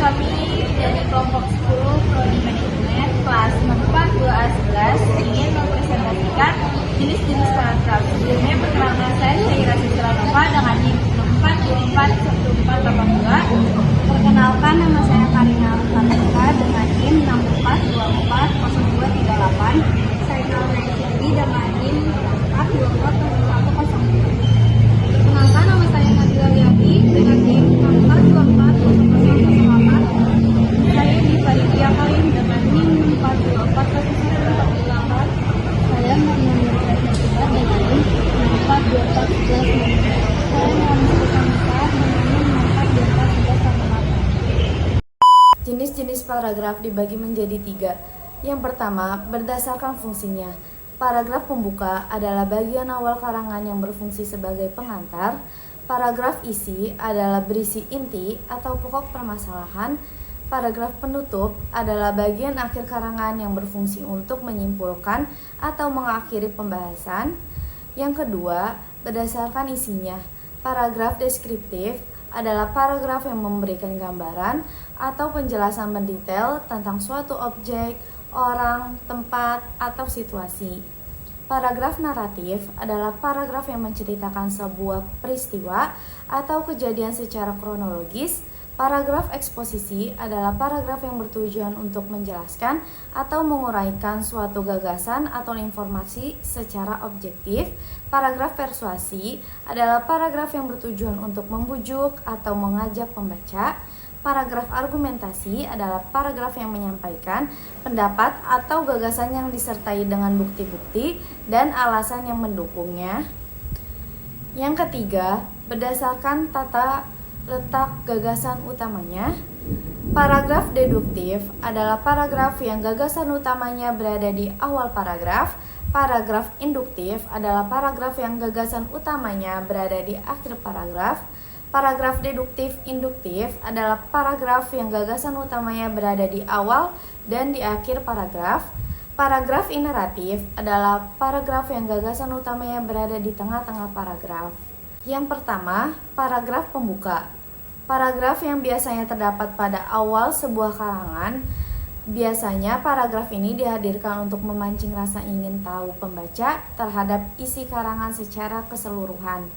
Kami dari kelompok 10 Prodi Manajemen kelas 4 ingin mempresentasikan jenis-jenis paragraf. Sebelumnya perkenalkan saya Syaira Citra Nova dengan NIM 641482. Perkenalkan, nama saya Karina Alfatika dengan NIM 64240238. Saya Naurel Siti dengan NIM 64240102. Perkenalkan, nama saya Nabila Yati dengan NIM 64240008. Saya Divaria Kalim dengan NIM 64240148. Saya Maria Mirza Nabila dengan NIM 642411. Saya Muhammad Sukamita dengan NIM 64241118. Jenis-jenis paragraf dibagi menjadi 3. Yang pertama, berdasarkan fungsinya. Paragraf pembuka adalah bagian awal karangan yang berfungsi sebagai pengantar. Paragraf isi adalah berisi inti atau pokok permasalahan. Paragraf penutup adalah bagian akhir karangan yang berfungsi untuk menyimpulkan atau mengakhiri pembahasan. Yang kedua, berdasarkan isinya. Paragraf deskriptif adalah paragraf yang memberikan gambaran atau penjelasan mendetail tentang suatu objek, orang, tempat, atau situasi. Paragraf naratif adalah paragraf yang menceritakan sebuah peristiwa atau kejadian secara kronologis. Paragraf eksposisi adalah paragraf yang bertujuan untuk menjelaskan atau menguraikan suatu gagasan atau informasi secara objektif. Paragraf persuasi adalah paragraf yang bertujuan untuk membujuk atau mengajak pembaca. Paragraf argumentasi adalah paragraf yang menyampaikan pendapat atau gagasan yang disertai dengan bukti-bukti dan alasan yang mendukungnya. Yang ketiga, berdasarkan tata letak gagasan utamanya. Paragraf deduktif adalah paragraf yang gagasan utamanya berada di awal paragraf. Paragraf induktif adalah paragraf yang gagasan utamanya berada di akhir paragraf. Paragraf deduktif induktif adalah paragraf yang gagasan utamanya berada di awal dan di akhir paragraf. Paragraf ineratif adalah paragraf yang gagasan utamanya berada di tengah-tengah paragraf. Yang pertama, paragraf pembuka. Paragraf yang biasanya terdapat pada awal sebuah karangan. Biasanya paragraf ini dihadirkan untuk memancing rasa ingin tahu pembaca terhadap isi karangan secara keseluruhan.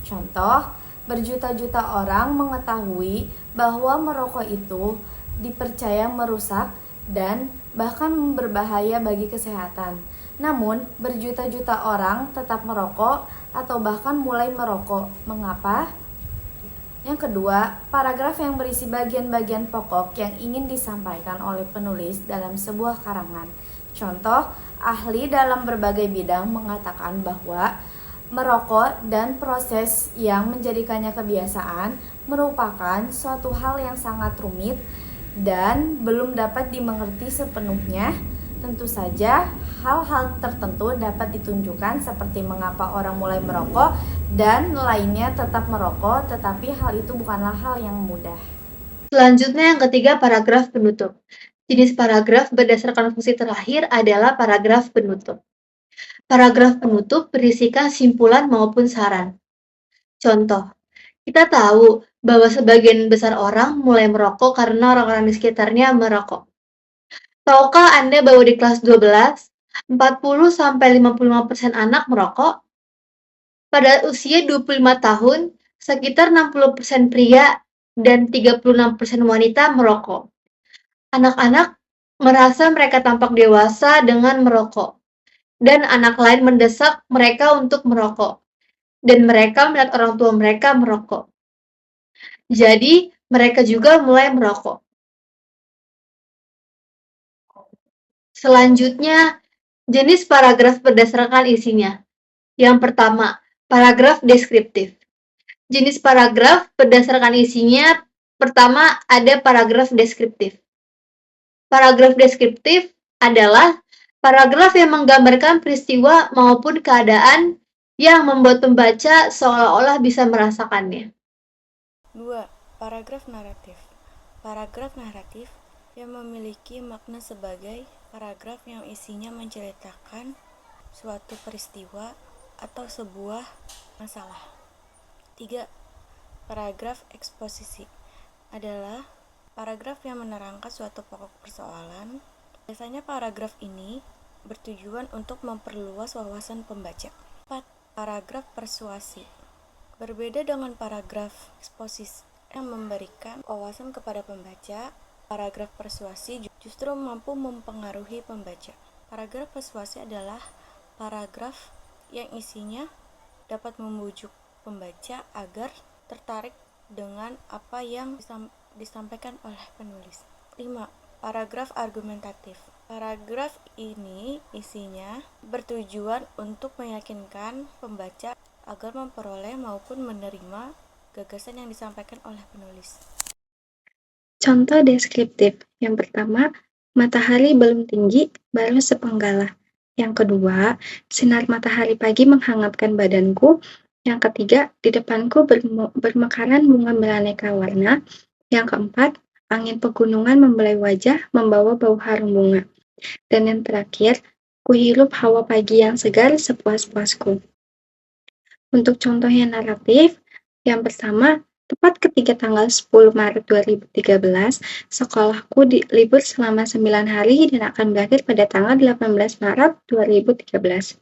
Contoh, berjuta-juta orang mengetahui bahwa merokok itu dipercaya merusak dan bahkan berbahaya bagi kesehatan. Namun, berjuta-juta orang tetap merokok atau bahkan mulai merokok. Mengapa? Yang kedua, paragraf yang berisi bagian-bagian pokok yang ingin disampaikan oleh penulis dalam sebuah karangan. Contoh, ahli dalam berbagai bidang mengatakan bahwa merokok dan proses yang menjadikannya kebiasaan merupakan suatu hal yang sangat rumit dan belum dapat dimengerti sepenuhnya. Tentu saja, hal-hal tertentu dapat ditunjukkan seperti mengapa orang mulai merokok dan lainnya tetap merokok, tetapi hal itu bukanlah hal yang mudah. Selanjutnya yang ketiga, paragraf penutup. Jenis paragraf berdasarkan fungsi terakhir adalah paragraf penutup. Paragraf penutup berisikan simpulan maupun saran. Contoh, kita tahu bahwa sebagian besar orang mulai merokok karena orang-orang di sekitarnya merokok. Tahukah Anda bahwa di kelas 12, 40-55% anak merokok? Pada usia 25 tahun, sekitar 60% pria dan 36% wanita merokok. Anak-anak merasa mereka tampak dewasa dengan merokok, dan anak lain mendesak mereka untuk merokok, dan mereka melihat orang tua mereka merokok. Jadi, mereka juga mulai merokok. Selanjutnya, jenis paragraf berdasarkan isinya. Yang pertama, paragraf deskriptif. Jenis paragraf berdasarkan isinya, pertama ada paragraf deskriptif. Paragraf deskriptif adalah paragraf yang menggambarkan peristiwa maupun keadaan yang membuat pembaca seolah-olah bisa merasakannya. 2. Paragraf naratif. Paragraf naratif yang memiliki makna sebagai paragraf yang isinya menceritakan suatu peristiwa atau sebuah masalah. 3. Paragraf eksposisi adalah paragraf yang menerangkan suatu pokok persoalan. Biasanya paragraf ini bertujuan untuk memperluas wawasan pembaca. 4. Paragraf persuasi. Berbeda dengan paragraf eksposisi yang memberikan wawasan kepada pembaca, paragraf persuasi justru mampu mempengaruhi pembaca. Paragraf persuasi adalah paragraf yang isinya dapat membujuk pembaca agar tertarik dengan apa yang disampaikan oleh penulis. 5. Paragraf argumentatif. Paragraf ini isinya bertujuan untuk meyakinkan pembaca agar memperoleh maupun menerima gagasan yang disampaikan oleh penulis. Contoh deskriptif. Yang pertama, matahari belum tinggi, baru sepenggalah. Yang kedua, sinar matahari pagi menghangatkan badanku. Yang ketiga, di depanku bermekaran bunga beraneka warna. Yang keempat, angin pegunungan membelai wajah, membawa bau harum bunga. Dan yang terakhir, kuhirup hawa pagi yang segar sepuas-puasku. Untuk contohnya naratif, yang pertama, tepat ketika tanggal 10 Maret 2013, sekolahku libur selama 9 hari dan akan berakhir pada tanggal 18 Maret 2013.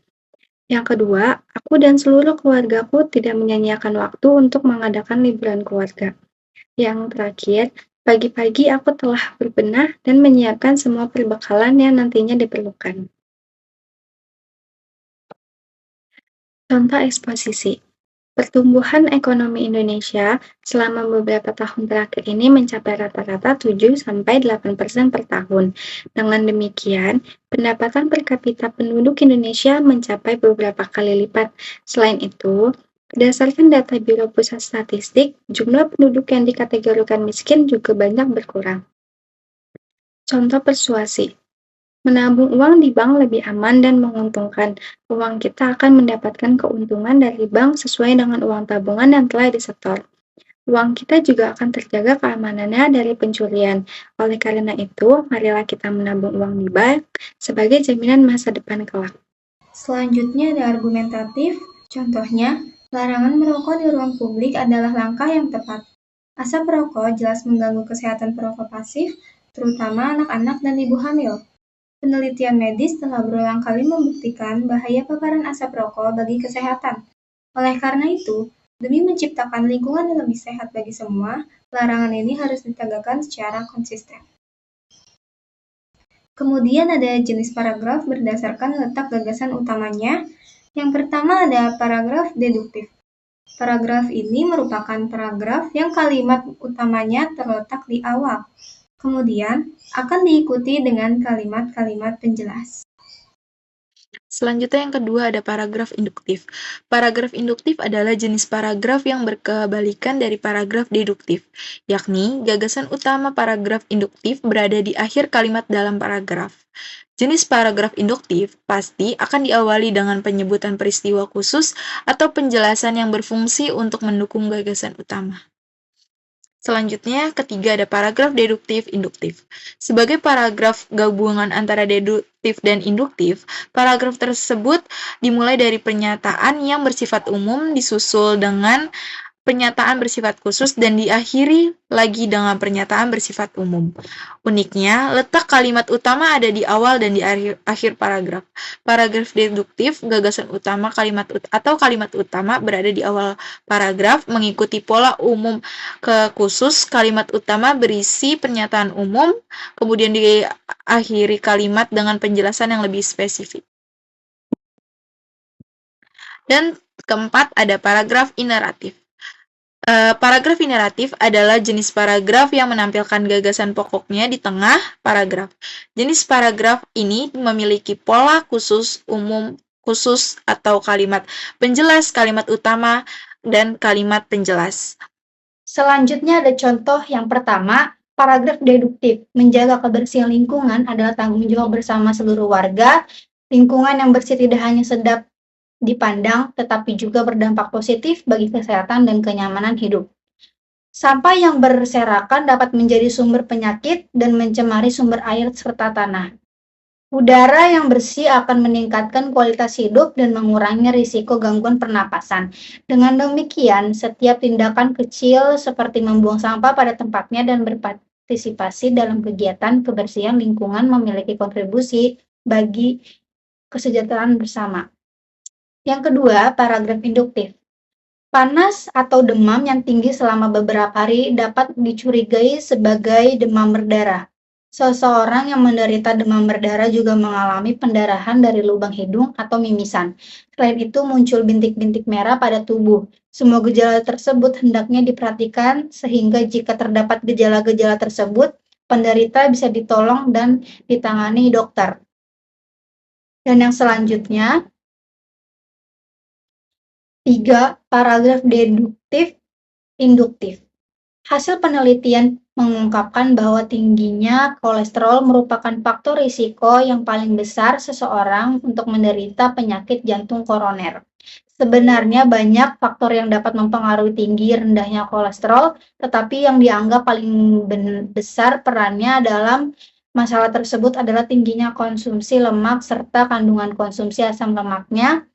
Yang kedua, aku dan seluruh keluargaku tidak menyanyiakan waktu untuk mengadakan liburan keluarga. Yang terakhir, pagi-pagi aku telah berbenah dan menyiapkan semua perbekalan yang nantinya diperlukan. Contoh eksposisi. Pertumbuhan ekonomi Indonesia selama beberapa tahun terakhir ini mencapai rata-rata 7-8% per tahun. Dengan demikian, pendapatan per kapita penduduk Indonesia mencapai beberapa kali lipat. Selain itu, berdasarkan data Biro Pusat Statistik, jumlah penduduk yang dikategorikan miskin juga banyak berkurang. Contoh persuasi. Menabung uang di bank lebih aman dan menguntungkan. Uang kita akan mendapatkan keuntungan dari bank sesuai dengan uang tabungan yang telah disetor. Uang kita juga akan terjaga keamanannya dari pencurian. Oleh karena itu, marilah kita menabung uang di bank sebagai jaminan masa depan kelak. Selanjutnya ada argumentatif. Contohnya, larangan merokok di ruang publik adalah langkah yang tepat. Asap rokok jelas mengganggu kesehatan perokok pasif, terutama anak-anak dan ibu hamil. Penelitian medis telah berulang kali membuktikan bahaya paparan asap rokok bagi kesehatan. Oleh karena itu, demi menciptakan lingkungan yang lebih sehat bagi semua, larangan ini harus ditegakkan secara konsisten. Kemudian ada jenis paragraf berdasarkan letak gagasan utamanya. Yang pertama ada paragraf deduktif. Paragraf ini merupakan paragraf yang kalimat utamanya terletak di awal. Kemudian, akan diikuti dengan kalimat-kalimat penjelas. Selanjutnya yang kedua ada paragraf induktif. Paragraf induktif adalah jenis paragraf yang berkebalikan dari paragraf deduktif, yakni gagasan utama paragraf induktif berada di akhir kalimat dalam paragraf. Jenis paragraf induktif pasti akan diawali dengan penyebutan peristiwa khusus atau penjelasan yang berfungsi untuk mendukung gagasan utama. Selanjutnya, ketiga ada paragraf deduktif induktif. Sebagai paragraf gabungan antara deduktif dan induktif, paragraf tersebut dimulai dari pernyataan yang bersifat umum, disusul dengan pernyataan bersifat khusus, dan diakhiri lagi dengan pernyataan bersifat umum. Uniknya, letak kalimat utama ada di awal dan di akhir paragraf. Paragraf deduktif, gagasan utama kalimat utama berada di awal paragraf, mengikuti pola umum ke khusus. Kalimat utama berisi pernyataan umum, kemudian diakhiri kalimat dengan penjelasan yang lebih spesifik. Dan keempat ada paragraf ineratif. Paragraf ineratif adalah jenis paragraf yang menampilkan gagasan pokoknya di tengah paragraf. Jenis paragraf ini memiliki pola khusus, umum, khusus, atau kalimat penjelas, kalimat utama, dan kalimat penjelas. Selanjutnya ada contoh yang pertama, paragraf deduktif. Menjaga kebersihan lingkungan adalah tanggung jawab bersama seluruh warga. Lingkungan yang bersih tidak hanya sedap dipandang, tetapi juga berdampak positif bagi kesehatan dan kenyamanan hidup. Sampah yang berserakan dapat menjadi sumber penyakit dan mencemari sumber air serta tanah. Udara yang bersih akan meningkatkan kualitas hidup dan mengurangi risiko gangguan pernapasan. Dengan demikian, setiap tindakan kecil seperti membuang sampah pada tempatnya dan berpartisipasi dalam kegiatan kebersihan lingkungan memiliki kontribusi bagi kesejahteraan bersama. Yang kedua, paragraf induktif. Panas atau demam yang tinggi selama beberapa hari dapat dicurigai sebagai demam berdarah. Seseorang yang menderita demam berdarah juga mengalami pendarahan dari lubang hidung atau mimisan. Selain itu, muncul bintik-bintik merah pada tubuh. Semua gejala tersebut hendaknya diperhatikan sehingga jika terdapat gejala-gejala tersebut, penderita bisa ditolong dan ditangani dokter. Dan yang selanjutnya, 3. Paragraf deduktif induktif. Hasil penelitian mengungkapkan bahwa tingginya kolesterol merupakan faktor risiko yang paling besar seseorang untuk menderita penyakit jantung koroner. Sebenarnya banyak faktor yang dapat mempengaruhi tinggi rendahnya kolesterol, tetapi yang dianggap paling besar perannya dalam masalah tersebut adalah tingginya konsumsi lemak serta kandungan konsumsi asam lemaknya.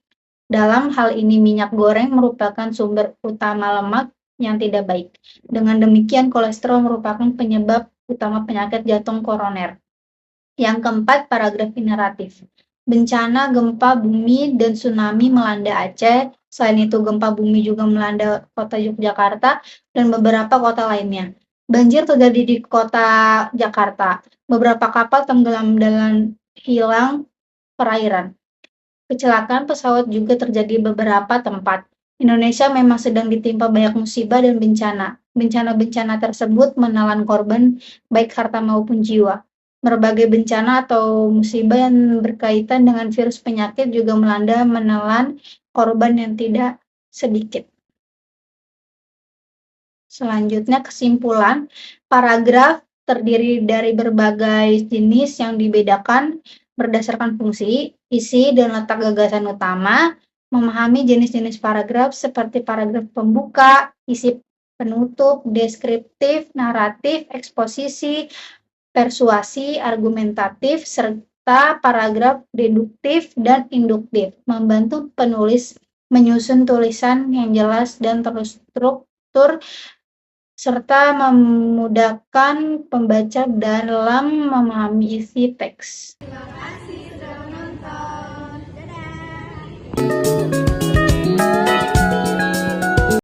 Dalam hal ini minyak goreng merupakan sumber utama lemak yang tidak baik. Dengan demikian kolesterol merupakan penyebab utama penyakit jantung koroner. Yang keempat, paragraf naratif. Bencana gempa bumi dan tsunami melanda Aceh. Selain itu gempa bumi juga melanda kota Yogyakarta dan beberapa kota lainnya. Banjir terjadi di kota Jakarta. Beberapa kapal tenggelam dan hilang perairan. Kecelakaan pesawat juga terjadi di beberapa tempat. Indonesia memang sedang ditimpa banyak musibah dan bencana. Bencana-bencana tersebut menelan korban baik harta maupun jiwa. Berbagai bencana atau musibah yang berkaitan dengan virus penyakit juga menelan korban yang tidak sedikit. Selanjutnya kesimpulan, paragraf terdiri dari berbagai jenis yang dibedakan berdasarkan fungsi, isi, dan letak gagasan utama. Memahami jenis-jenis paragraf seperti paragraf pembuka, isi penutup, deskriptif, naratif, eksposisi, persuasi, argumentatif, serta paragraf deduktif dan induktif, membantu penulis menyusun tulisan yang jelas dan terstruktur serta memudahkan pembaca dalam memahami isi teks.